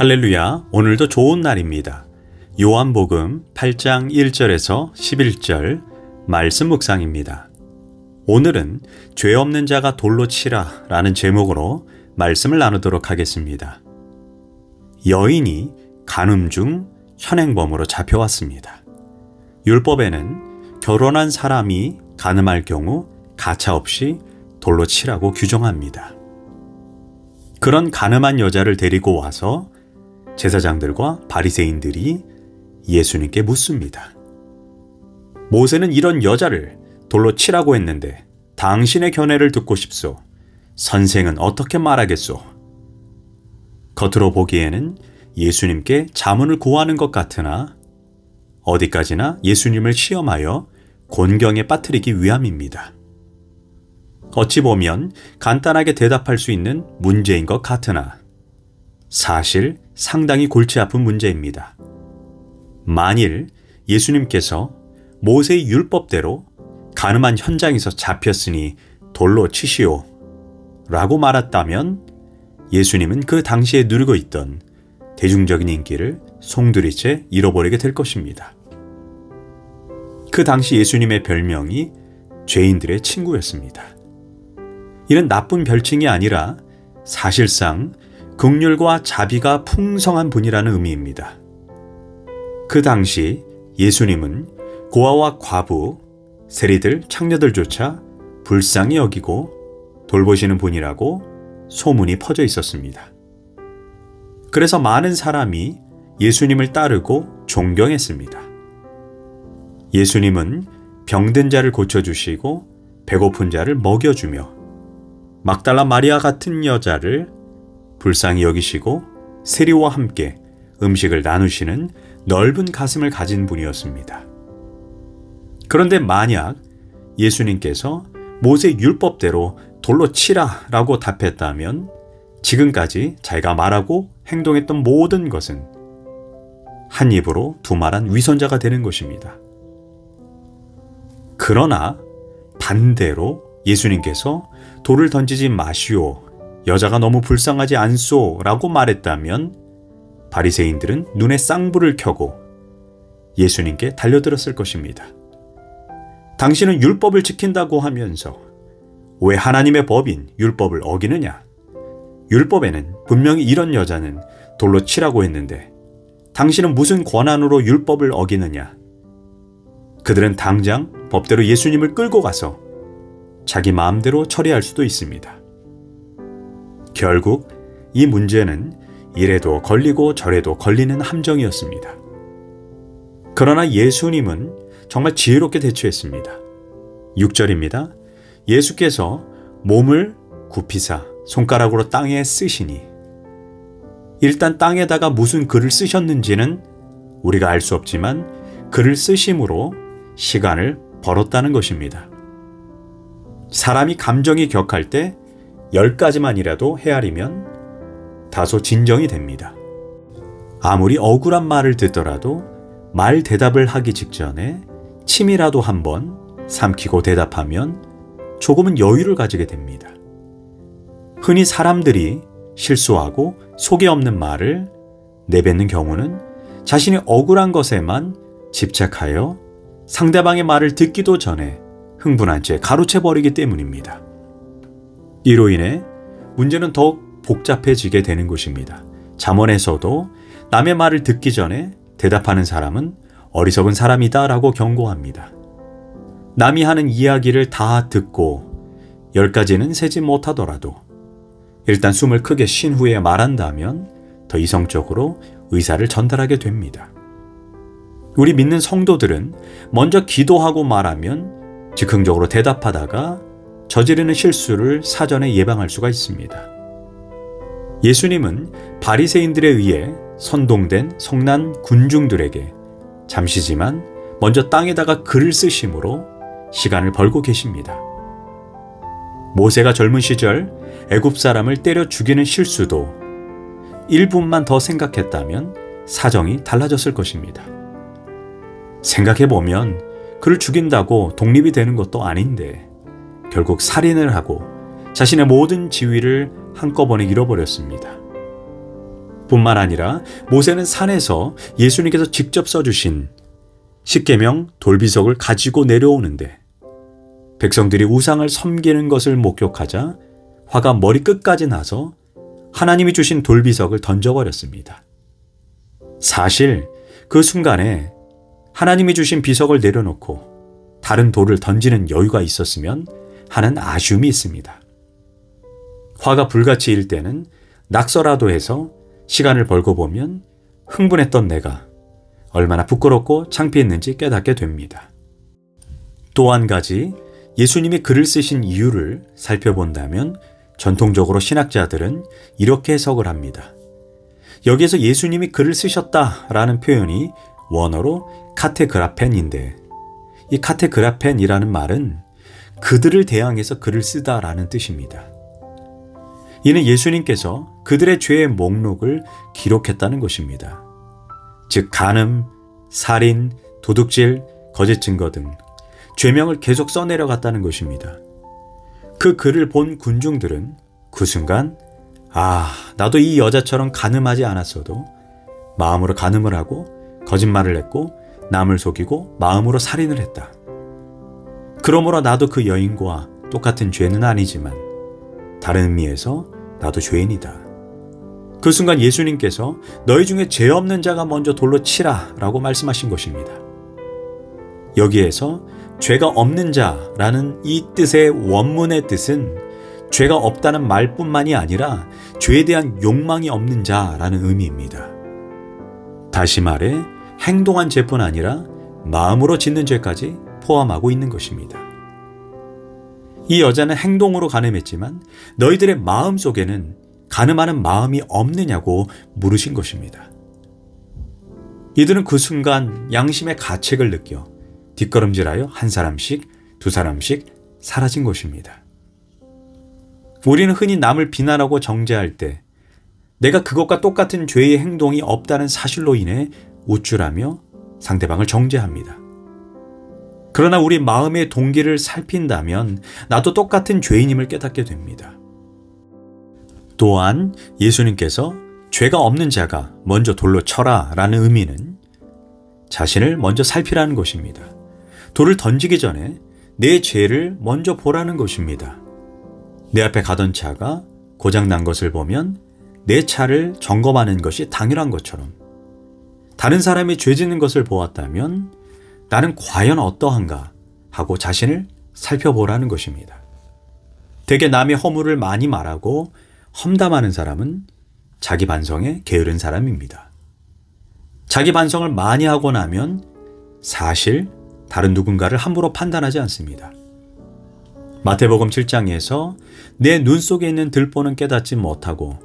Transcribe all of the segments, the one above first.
할렐루야, 오늘도 좋은 날입니다. 요한복음 8장 1절에서 11절 말씀 묵상입니다. 오늘은 죄 없는 자가 돌로 치라 라는 제목으로 말씀을 나누도록 하겠습니다. 여인이 간음 중 현행범으로 잡혀왔습니다. 율법에는 결혼한 사람이 간음할 경우 가차없이 돌로 치라고 규정합니다. 그런 간음한 여자를 데리고 와서 제사장들과 바리새인들이 예수님께 묻습니다. 모세는 이런 여자를 돌로 치라고 했는데 당신의 견해를 듣고 싶소. 선생은 어떻게 말하겠소? 겉으로 보기에는 예수님께 자문을 구하는 것 같으나 어디까지나 예수님을 시험하여 곤경에 빠뜨리기 위함입니다. 어찌 보면 간단하게 대답할 수 있는 문제인 것 같으나 사실 상당히 골치 아픈 문제입니다. 만일 예수님께서 모세의 율법대로 간음한 현장에서 잡혔으니 돌로 치시오 라고 말했다면 예수님은 그 당시에 누리고 있던 대중적인 인기를 송두리째 잃어버리게 될 것입니다. 그 당시 예수님의 별명이 죄인들의 친구였습니다. 이는 나쁜 별칭이 아니라 사실상 긍휼과 자비가 풍성한 분이라는 의미입니다. 그 당시 예수님은 고아와 과부, 세리들, 창녀들조차 불쌍히 여기고 돌보시는 분이라고 소문이 퍼져 있었습니다. 그래서 많은 사람이 예수님을 따르고 존경했습니다. 예수님은 병든 자를 고쳐주시고 배고픈 자를 먹여주며 막달라 마리아 같은 여자를 불쌍히 여기시고 세리와 함께 음식을 나누시는 넓은 가슴을 가진 분이었습니다. 그런데 만약 예수님께서 모세 율법대로 돌로 치라 라고 답했다면 지금까지 자기가 말하고 행동했던 모든 것은 한 입으로 두말한 위선자가 되는 것입니다. 그러나 반대로 예수님께서 돌을 던지지 마시오, 여자가 너무 불쌍하지 않소 라고 말했다면 바리새인들은 눈에 쌍불을 켜고 예수님께 달려들었을 것입니다. 당신은 율법을 지킨다고 하면서 왜 하나님의 법인 율법을 어기느냐? 율법에는 분명히 이런 여자는 돌로 치라고 했는데 당신은 무슨 권한으로 율법을 어기느냐? 그들은 당장 법대로 예수님을 끌고 가서 자기 마음대로 처리할 수도 있습니다. 결국 이 문제는 이래도 걸리고 저래도 걸리는 함정이었습니다. 그러나 예수님은 정말 지혜롭게 대처했습니다. 6절입니다. 예수께서 몸을 굽히사 손가락으로 땅에 쓰시니, 일단 땅에다가 무슨 글을 쓰셨는지는 우리가 알 수 없지만 글을 쓰심으로 시간을 벌었다는 것입니다. 사람이 감정이 격할 때 10가지만이라도 헤아리면 다소 진정이 됩니다. 아무리 억울한 말을 듣더라도 말 대답을 하기 직전에 침이라도 한번 삼키고 대답하면 조금은 여유를 가지게 됩니다. 흔히 사람들이 실수하고 속에 없는 말을 내뱉는 경우는 자신이 억울한 것에만 집착하여 상대방의 말을 듣기도 전에 흥분한 채 가로채버리기 때문입니다. 이로 인해 문제는 더욱 복잡해지게 되는 것입니다. 잠언에서도 남의 말을 듣기 전에 대답하는 사람은 어리석은 사람이다 라고 경고합니다. 남이 하는 이야기를 다 듣고 10가지는 세지 못하더라도 일단 숨을 크게 쉰 후에 말한다면 더 이성적으로 의사를 전달하게 됩니다. 우리 믿는 성도들은 먼저 기도하고 말하면 즉흥적으로 대답하다가 저지르는 실수를 사전에 예방할 수가 있습니다. 예수님은 바리새인들에 의해 선동된 성난 군중들에게 잠시지만 먼저 땅에다가 글을 쓰심으로 시간을 벌고 계십니다. 모세가 젊은 시절 애굽 사람을 때려 죽이는 실수도 1분만 더 생각했다면 사정이 달라졌을 것입니다. 생각해보면 그를 죽인다고 독립이 되는 것도 아닌데 결국 살인을 하고 자신의 모든 지위를 한꺼번에 잃어버렸습니다. 뿐만 아니라 모세는 산에서 예수님께서 직접 써주신 십계명 돌비석을 가지고 내려오는데 백성들이 우상을 섬기는 것을 목격하자 화가 머리끝까지 나서 하나님이 주신 돌비석을 던져버렸습니다. 사실 그 순간에 하나님이 주신 비석을 내려놓고 다른 돌을 던지는 여유가 있었으면 하는 아쉬움이 있습니다. 화가 불같이 일 때는 낙서라도 해서 시간을 벌고 보면 흥분했던 내가 얼마나 부끄럽고 창피했는지 깨닫게 됩니다. 또 한 가지 예수님이 글을 쓰신 이유를 살펴본다면 전통적으로 신학자들은 이렇게 해석을 합니다. 여기에서 예수님이 글을 쓰셨다라는 표현이 원어로 카테그라펜인데 이 카테그라펜이라는 말은 그들을 대항해서 글을 쓰다라는 뜻입니다. 이는 예수님께서 그들의 죄의 목록을 기록했다는 것입니다. 즉 간음, 살인, 도둑질, 거짓 증거 등 죄명을 계속 써내려갔다는 것입니다. 그 글을 본 군중들은 그 순간 나도 이 여자처럼 간음하지 않았어도 마음으로 간음을 하고 거짓말을 했고 남을 속이고 마음으로 살인을 했다. 그러므로 나도 그 여인과 똑같은 죄는 아니지만 다른 의미에서 나도 죄인이다. 그 순간 예수님께서 너희 중에 죄 없는 자가 먼저 돌로 치라 라고 말씀하신 것입니다. 여기에서 죄가 없는 자라는 이 뜻의 원문의 뜻은 죄가 없다는 말뿐만이 아니라 죄에 대한 욕망이 없는 자라는 의미입니다. 다시 말해 행동한 죄뿐 아니라 마음으로 짓는 죄까지 포함하고 있는 것입니다. 이 여자는 행동으로 간음했지만 너희들의 마음 속에는 간음하는 마음이 없느냐고 물으신 것입니다. 이들은 그 순간 양심의 가책을 느껴 뒷걸음질하여 한 사람씩, 두 사람씩 사라진 것입니다. 우리는 흔히 남을 비난하고 정죄할 때 내가 그것과 똑같은 죄의 행동이 없다는 사실로 인해 우쭐하며 상대방을 정죄합니다. 그러나 우리 마음의 동기를 살핀다면 나도 똑같은 죄인임을 깨닫게 됩니다. 또한 예수님께서 죄가 없는 자가 먼저 돌로 쳐라 라는 의미는 자신을 먼저 살피라는 것입니다. 돌을 던지기 전에 내 죄를 먼저 보라는 것입니다. 내 앞에 가던 차가 고장난 것을 보면 내 차를 점검하는 것이 당연한 것처럼 다른 사람이 죄 짓는 것을 보았다면 나는 과연 어떠한가 하고 자신을 살펴보라는 것입니다. 대개 남의 허물을 많이 말하고 험담하는 사람은 자기 반성에 게으른 사람입니다. 자기 반성을 많이 하고 나면 사실 다른 누군가를 함부로 판단하지 않습니다. 마태복음 7장에서 내 눈 속에 있는 들보는 깨닫지 못하고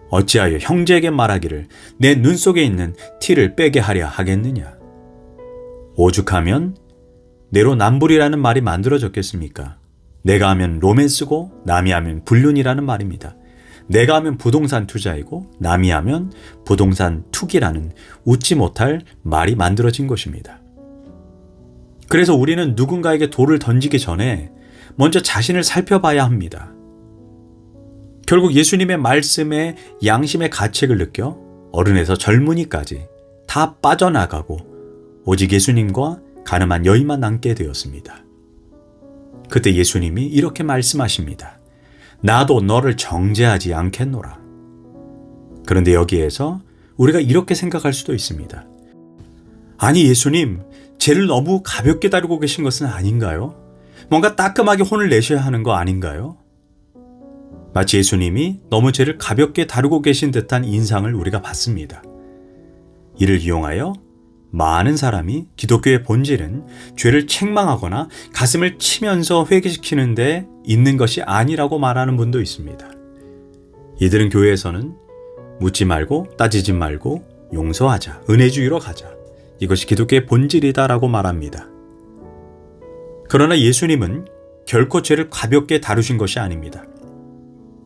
어찌하여 형제에게 말하기를 내 눈 속에 있는 티를 빼게 하려 하겠느냐. 오죽하면 내로남불이라는 말이 만들어졌겠습니까? 내가 하면 로맨스고 남이 하면 불륜이라는 말입니다. 내가 하면 부동산 투자이고 남이 하면 부동산 투기라는 웃지 못할 말이 만들어진 것입니다. 그래서 우리는 누군가에게 돌을 던지기 전에 먼저 자신을 살펴봐야 합니다. 결국 예수님의 말씀에 양심의 가책을 느껴 어른에서 젊은이까지 다 빠져나가고 오직 예수님과 가늠한 여인만 남게 되었습니다. 그때 예수님이 이렇게 말씀하십니다. 나도 너를 정죄하지 않겠노라. 그런데 여기에서 우리가 이렇게 생각할 수도 있습니다. 아니 예수님, 죄를 너무 가볍게 다루고 계신 것은 아닌가요? 뭔가 따끔하게 혼을 내셔야 하는 거 아닌가요? 마치 예수님이 너무 죄를 가볍게 다루고 계신 듯한 인상을 우리가 받습니다. 이를 이용하여 많은 사람이 기독교의 본질은 죄를 책망하거나 가슴을 치면서 회개시키는 데 있는 것이 아니라고 말하는 분도 있습니다. 이들은 교회에서는 묻지 말고 따지지 말고 용서하자, 은혜주의로 가자. 이것이 기독교의 본질이다라고 말합니다. 그러나 예수님은 결코 죄를 가볍게 다루신 것이 아닙니다.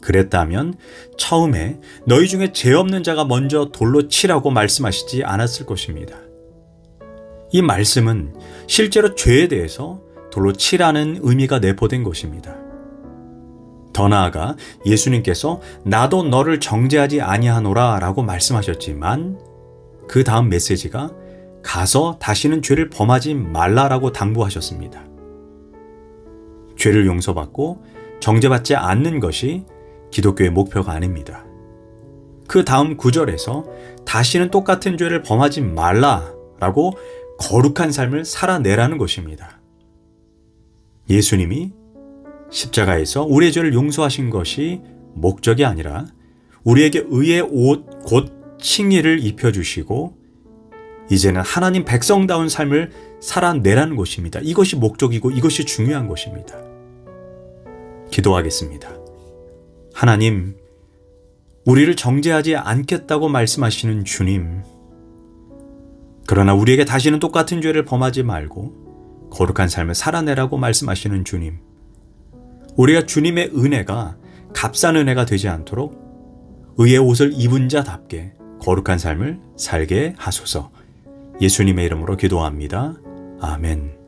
그랬다면 처음에 너희 중에 죄 없는 자가 먼저 돌로 치라고 말씀하시지 않았을 것입니다. 이 말씀은 실제로 죄에 대해서 돌로 치라는 의미가 내포된 것입니다. 더 나아가 예수님께서 나도 너를 정죄하지 아니하노라 라고 말씀하셨지만 그 다음 메시지가 가서 다시는 죄를 범하지 말라라고 당부하셨습니다. 죄를 용서받고 정죄받지 않는 것이 기독교의 목표가 아닙니다. 그 다음 구절에서 다시는 똑같은 죄를 범하지 말라라고 거룩한 삶을 살아내라는 것입니다. 예수님이 십자가에서 우리의 죄를 용서하신 것이 목적이 아니라 우리에게 의의 옷, 곧 칭의를 입혀주시고 이제는 하나님 백성다운 삶을 살아내라는 것입니다. 이것이 목적이고 이것이 중요한 것입니다. 기도하겠습니다. 하나님, 우리를 정죄하지 않겠다고 말씀하시는 주님, 그러나 우리에게 다시는 똑같은 죄를 범하지 말고 거룩한 삶을 살아내라고 말씀하시는 주님, 우리가 주님의 은혜가 값싼 은혜가 되지 않도록 의의 옷을 입은 자답게 거룩한 삶을 살게 하소서. 예수님의 이름으로 기도합니다. 아멘.